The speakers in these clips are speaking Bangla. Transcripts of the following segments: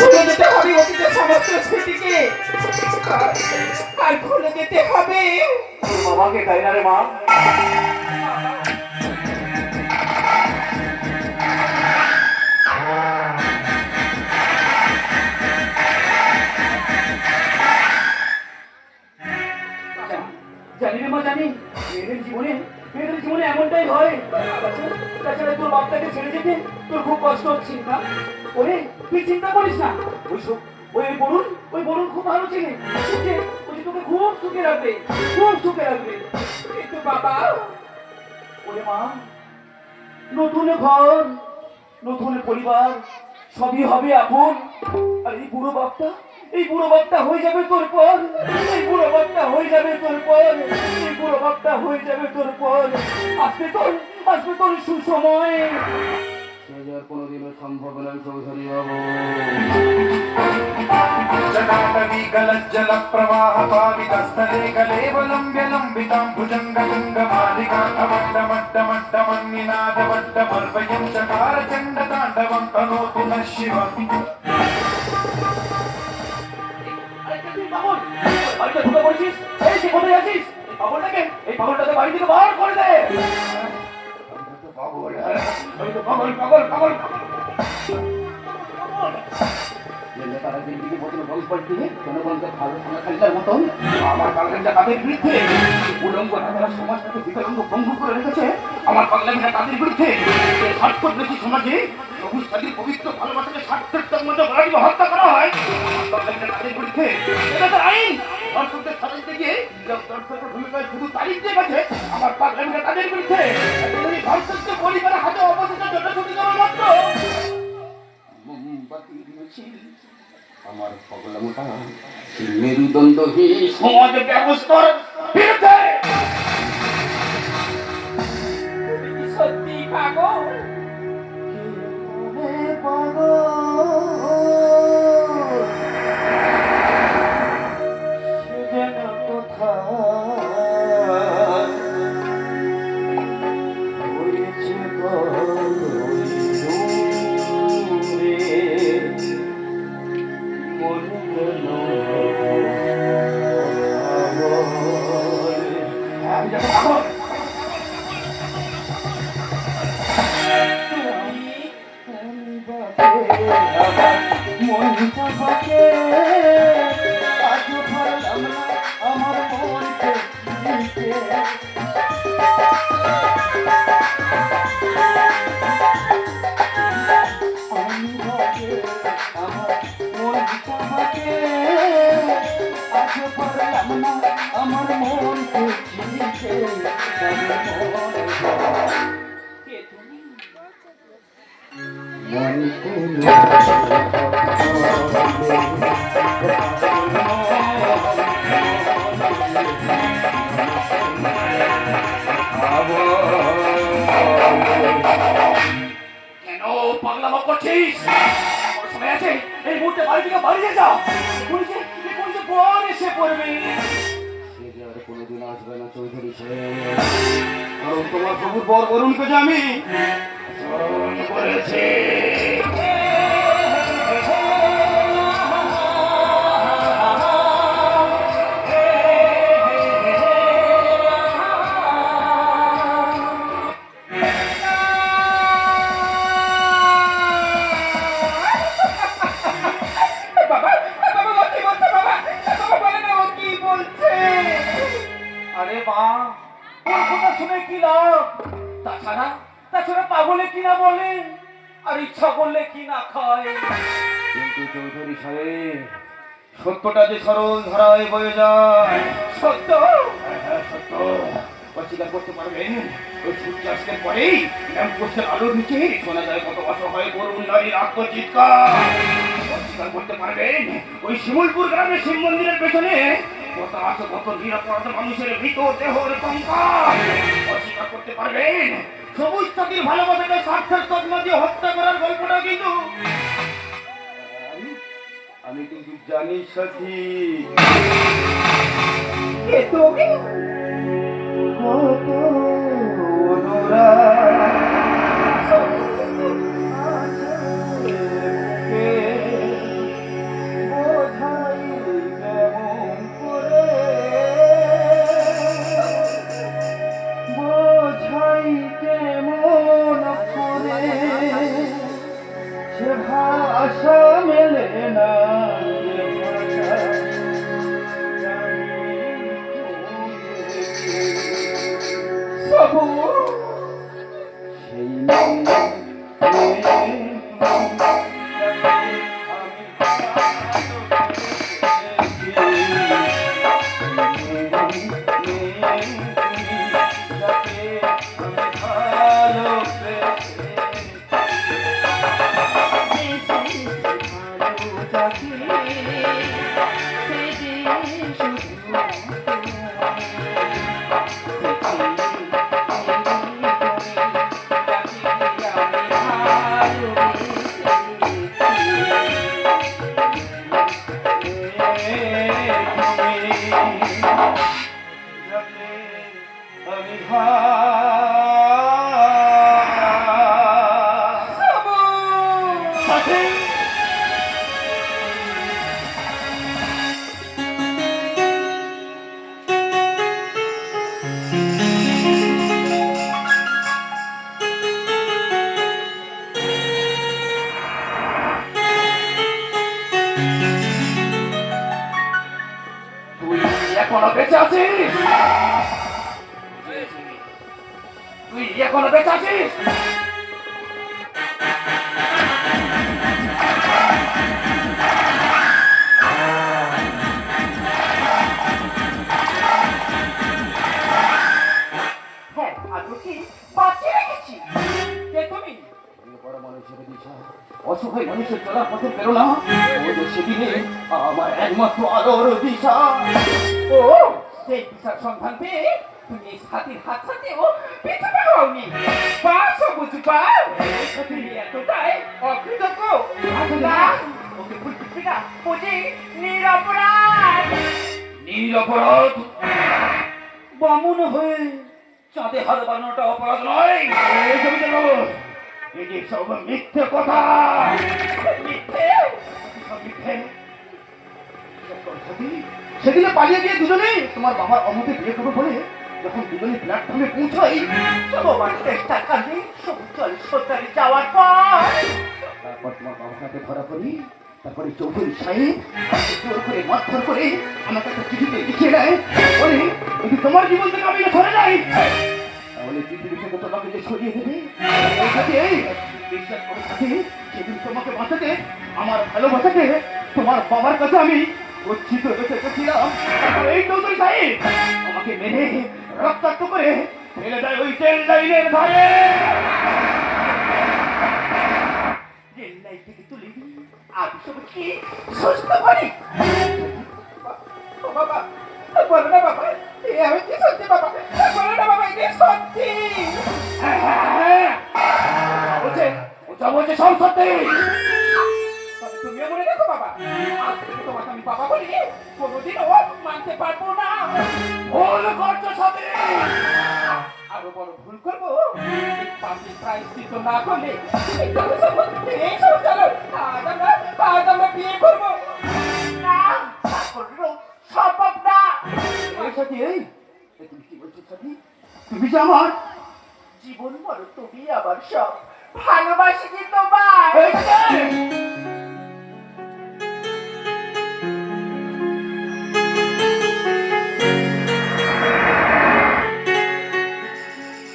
ভুলে যেতে হবে অতীতের সমস্ত স্মৃতিকে, আর ভুলে যেতে হবে বাবাকে, তাই না রে মা? জানি রে মা, জানি মেয়েদের জীবনে এমনটাই হয়। তাছাড়া তোর বাপটাকে ছেড়ে যেতে তোর খুব কষ্ট হচ্ছে না? ওরে তুই চিন্তা করিস না, ওই বরুণ খুব ভালো ছেলে, ওই যে তোকে খুব সুখে রাখবে, খুব সুখে রাখবে। কিন্তু বাবা, ওরে মা, নতুন ঘর, নতুন পরিবার, সবই হবে আপন। আর এই বুড়ো বাপটা হয়ে যাবে তোর পর, এই বুড়ো বাপটা হয়ে যাবে তোর পর, এই বুড়ো বাপটা হয়ে যাবে তোর পর। আসবে তোর সুসময়। সে যে আর কোনোদিনও সম্ভব নয় চৌধুরী বাবু। जटाटवी गलज्जल प्रवाह पावितस्थले कलेवलम्ब्य लम्बितां भुजङ्गतुङ्गमालिकामड्डमड्डमड्डमन्निनादवड्डमर्वयं चकार चण्डताण्डवं तनोतु नः शिवम्। এই পাগলটাকে বাড়ি থেকে বার করে দে। তারা দিল্লিকে মতন বল পাল্টিয়ে জনগণকে ভালো খালিদার মতন আমার পাগলামিটা তাদের বিরুদ্ধে, উলঙ্গ রাজারা সমাজটাকে বিকলঙ্গ ভঙ্গ করে রেখেছে আমার পাগলামিটা তাদের বিরুদ্ধে। স্বার্থ বেশি সমাজে সবুজ সাথীর পবিত্র ভালোবাসাকে স্বার্থের মধ্যে গলাটিকে হত্যা করা হয় আমার পাগলামিটা তাদের বিরুদ্ধে। এটা তো আইন। দর্শকদের সাজাতে গিয়ে দর্শকের ভূমিকায় শুধু তারিখ দিয়ে গেছে আমার পাগলামিটা তাদের বিরুদ্ধে। দর্শকদের পরিবারের হাতে অবস্থিত জনশ্রুতি করা মাত্র মোমবাতি মিছিল আমার পাগলামোটা মেরুদণ্ডহীন সমাজ ব্যবস্থার বিরুদ্ধে। সত্যি পাগল? কেন পাগলামো করছিস? সময় আছে, এই মুহূর্তে বাড়ি থেকে বাড়ি যা। পুলিশে বল এসে পড়বে। সে যে আর কোনোদিন আসবে না চৌধুরী সাহেব, কারণ তোমার প্রভুর বর বরুণকে যে আমি স্মরণ করেছি। আরে মা, ওর কথা শুনে কি লাভ? তাছাড়া পাগলে কি না বলে, আর ইচ্ছা করলে কি না খায়। কিন্তু চৌধুরী সাহেব, সত্যটা যে সরল ধারায় বয়ে যায়। সত্য? হ্যাঁ, সত্য। অস্বীকার করতে পারবেন? ওই সূর্যাস্তের পরেই ল্যাম্পপোস্টের আলোর নিচে শোনা যায় কত অসহায় করুণ নারীর আত্মচিৎকার। অস্বীকার করতে পারবেন? ওই শিমুলপুর গ্রামের শিব মন্দিরের পেছনে কত নিরাপরাধ মানুষের মৃত দেহের কঙ্কাল। অস্বীকার করতে পারবেন? সবুজ সাথীর ভালোবাসাকে স্বার্থের তকমা দিয়ে হত্যা করার গল্পটা কিন্তু আমি কিন্তু জানি সাথী। তুমি কত অনুরাগ আশা মেলে না যে ভাষা জানি বুঝেছি। সবু সেই মেয়ে আমি তুই এখনো বেঁচে আছিস? তুই এখনো বেঁচে আছিস? হ্যাঁ আমি কি বাঁচিয়ে রেখেছি। কে তুমি? বড় মানুষের দিশা অসহায় মানুষের চলার পথে প্রেরণা ও যে সেদিনে আমার একমাত্র আলোর দিশা। ও সেই দিশার সন্ধান পেয়ে তুমি এই সাথীর হাত সাথেও পিছনে হওনি। বা সবুজ বা তুমি এতটাই অকৃতজ্ঞ। না ওকে ভুল বুঝবি না, বুঝি নিরপরাধ। নিরপরাধ বামুন হয়ে চাঁদে হাত বানানোটা অপরাধ নয়। এই জমিতে নয়। এই যে সব মিথ্যে কথা। মিথ্যে? সব মিথ্যে। সেদিনে পালিয়ে গিয়ে দুজনেই তোমার বাবার অমতে বিয়ে করবো বলে যখন দুজনে প্ল্যাটফর্মে পৌঁছাই, তোমার চেষ্টার কারণে সমুচল সত্তরে যাওয়ার পর তারপর তোমার বাবার সাথে ধরা পড়ি। তারপরে চৌধুরী সাহেব আমাকে জোর করে মারধর করে আমাকে একটা চিঠিতে লিখিয়ে দেয়, বলে যদি তোমার জীবন থেকে আমি সরে যাই তাহলে পৃথিবী থেকে তোমাকে যে সরিয়ে দেবে। এই সাথে বিশ্বাস করে থাকে সেদিন তোমাকে বাঁচাতে আমার ভালোবাসাকে তোমার বাবার কাছে আমি গচ্ছিত রেখেছিলাম। এই চৌধুরী সাহেব আমাকে মেরে রক্তাক্ত করে ফেলে দেয় ওই ট্রেন লাইনের ধারে। রেল লাইন থেকে তুলে দিই আমি সবুজকে সুস্থ করি। ও বাবা বলো না বাবা, এ আমি কি সত্যি বাবা? বলো না বাবা, এটা সত্যি। বলছে ও যা বলছে সব সত্যি। তবে তুমিও মনে রেখো বাবা, আজ থেকে তোমাকে আমি বাবা বলি কোনোদিনও মানতে পারবো না। ভুল করছো সাথে। আরো বড় ভুল করবো এই পাপের প্রায়শ্চিত্ত না করলে এই তবে সবুজ, এই সব চলো আজ আমরা বিয়ে করবো না। তা করলেও সম্ভব না। এই সাথী এই তুমি কি বলছো সাথী? তুমি যে আমার জীবন বলো, তুমি আমার সব, ভালোবাসি কি তোমার। এই সাথী!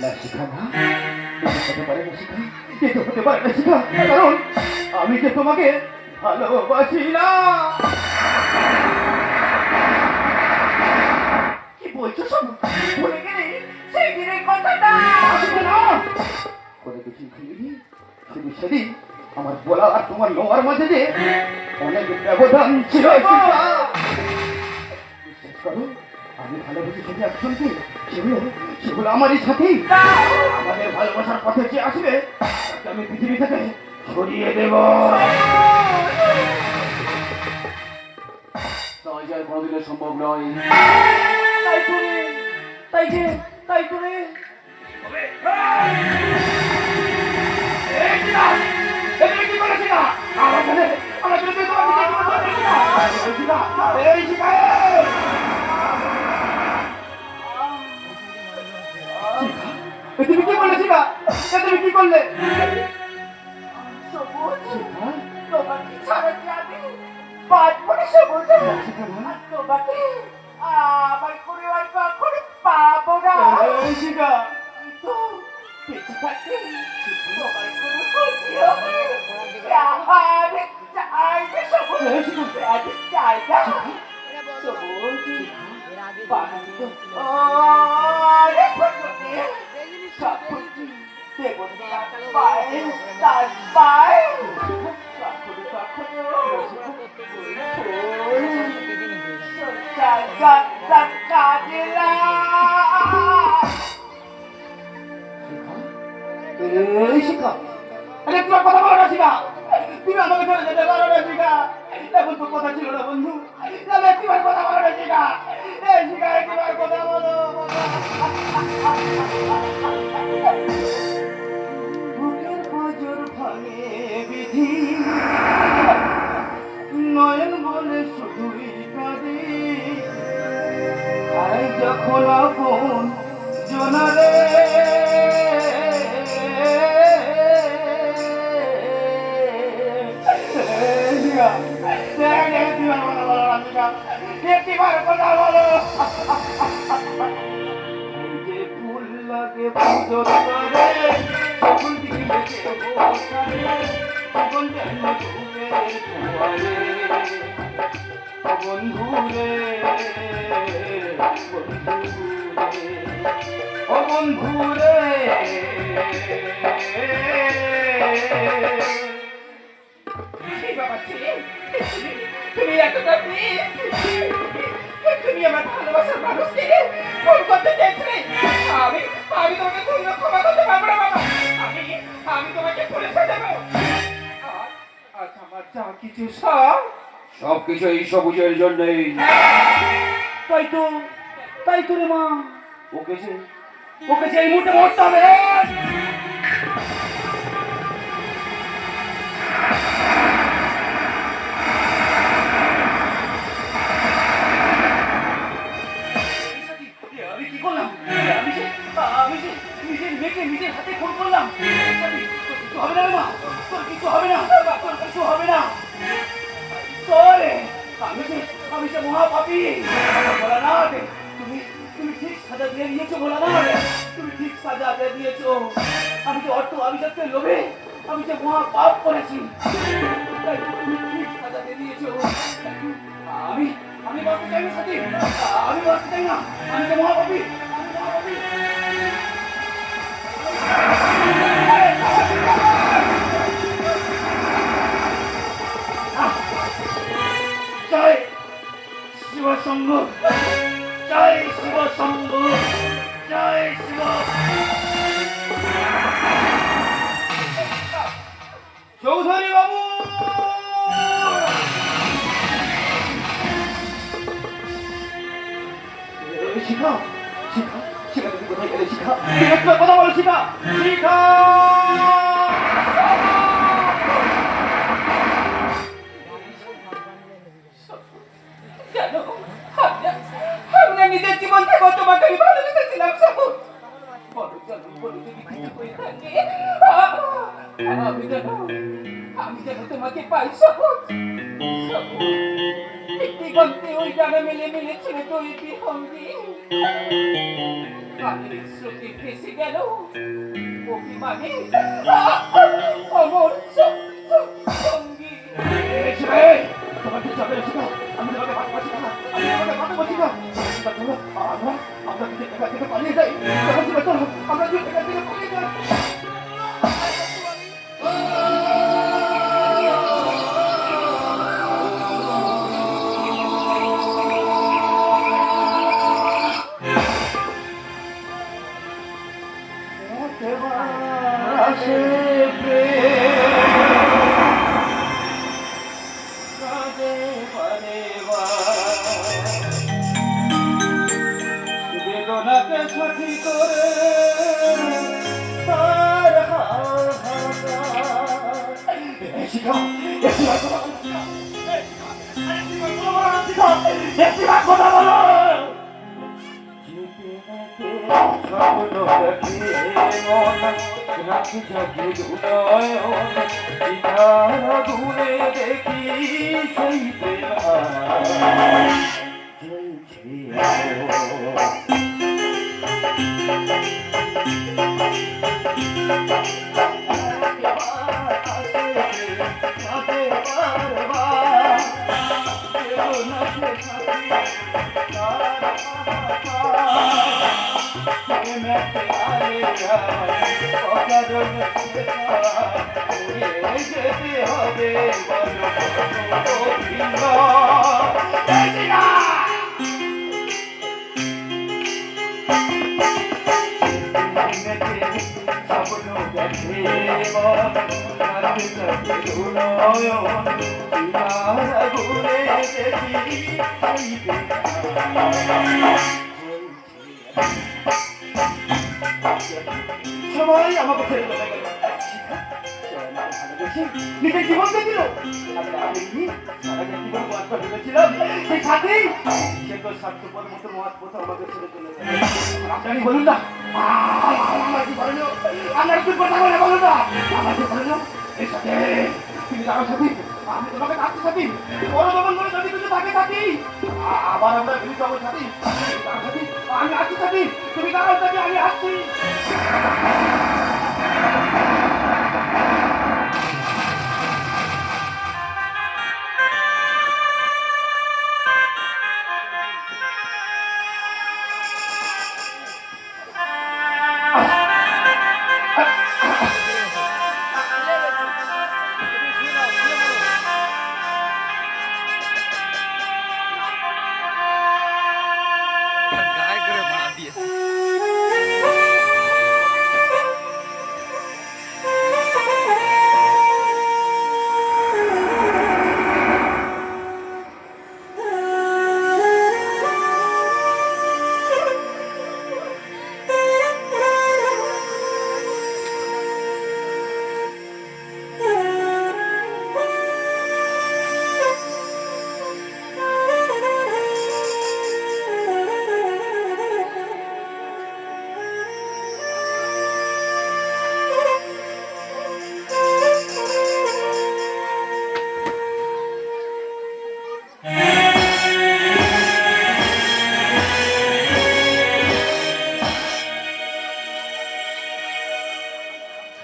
না শিখা না, এটা হতে পারে না শিখা, এটা হতে পারে না শিখা, কারণ আমি যে তোমাকে ভালোবাসি না। কি বলছো সবুজ? ভুলে গেলে সেই দিনের কথাটা। আসবে না করে কিছু ভুলিনি। শুধু সেদিন আমার বলা আর তোমার নেওয়ার মাঝে যে অনেক ব্যবধান ছিল শিখা। বিশ্বাস করো আমি ভালোবাসি শুধু একজনকে, সেগুলো আমারই সাথেই। আমাদের ভালোবাসার পথে যে আসবে তাকে আমি পৃথিবী থেকে সরিয়ে দেব। তাই যার কোনোদিনের সম্ভব নয়। তাই করে তাই যে তাই করে এই শিখা! এই কি করেছি না? আমার ছেলে, আমার ছেলেকে তোমার দিকে কি করেছি না? এই শিখা! এই শিখা! তুমি কি বলেছি না? তুমি কি করলে? সবুজ শিখা বোঝো তোমাকে আমার পরিবার কখনো পাবো না এই শিখা তো বেঁচে থাকতে তোমার কোনো ক্ষতি হবে আমি চাই না সবুজ আমি চাই না সবুজ বানানি তো অনেক পদ্ধতি সব কিছু দেবতা পায় তার পায় কখনো কখনো কাজে এই শিখা আরে তোমার কথা বলো না শিখা তুমি আমাকে ধরে যেতে পারো না শিখা এমন তো কথা ছিল না বন্ধু তাহলে একটিবার কথা বলো না শিখা এই শিখা একটিবার কথা বলো বুকের বজর ভাঙে বিধি নয়ন বলে শুধুই কাঁদে খাই যখন আপন জনারে একটিবার কথা বলো যে ফুল লাগে পুজো করে ফুল দিলে জীবন যেন ধুলের ধোয়ারে বন্ধুরে ও বন্ধুরে তুমি এতটা তুমি আমার ভালোবাসার মানুষকে ফোন করতে চাইছিলে আমি আমি তোমাকে কোনো ক্ষমা করতে পারবো না বাবা আমি তোমাকে পুলিশে দেবো আজ আমার যা কিছু সব কিছু এই সবুজের জন্যই তাই তো রে মা ওকে যে এই মুহূর্তে মরতে হবে আমি কি করলাম আমি যে নিজের মেয়েকে নিজের হাতে খুন করলাম কিছু হবে না রে মা তোর কিছু হবে না তোর কিছু হবে না আমি যে মহাপাপী বলা না তুমি ঠিক সাজা দিয়ে দিয়েছো বলা না তুমি ঠিক সাজা দিয়ে দিয়েছো আমি যে অর্থ আভিজাত্যের লোভে আমি যে মহাপাপ করেছি তাই তুমি ঠিক সাজা দিয়ে দিয়েছো আমি বাঁচতে চাই না সাথী আমি বাঁচতে চাই না আমি যে মহাপাপী জয় শিব সঙ্গ জয় শিব সঙ্গ জয় শিব চৌধুরী বাবু শিখা শিখা শিখা তুমি কোথায় গেলে শিখা কথা বলো শিখা শিখা আমি নিজের জীবন থেকে তোমাকে আমি ভালোবেসেছিলাম সবুজ আমি যেন তোমাকে পাই সবুজ দিগন্তে ওই ডানা মিলেছিল দুই বিহঙ্গি কালের স্রোতে ভেসে গেল অভিমানে অমর সঙ্গী তোমাকে যাবে শিখা আমি তোমাকে ভালোবাসি না আমি তোমাকে ভালোবাসি না আমরা যদি এখান থেকে পালিয়ে যাই আমরা যদি এখান থেকে পালিয়ে যাই বেদনাকে সাথী করে তার শিখা কথা বলো স্বপ্ন দেখি মন রাখি জাগি উদয় দূরে দেখি সেই প্রেম অকারণে উড়ে যেতে হবে বলো ভিন্ন স্বপ্ন দেখে ঘুরে দেখি সবাই আমাকে ছেড়ে চলে গেল নিজের জীবনকে দিল আমি সারা জীবন বাঁচতে ভেবেছিলাম সেই সাথে সে তো স্বার্থপর মতো মত পথ আমাকে ছেড়ে চলে গেল আপনারই বলুন না আমার কি বললো আমার কি কথা বলে বলুন না আমার কি বললো এই সাথে তুমি যাও সাথী আমি তোমাকে ডাকতে সাথী বড় দমন করে যদি কিছু থাকে সাথী আবার আমরা ভেবে যাবো সাথী আমি আসছি সাথী তুমি দাঁড়াও সাথী আমি আসছি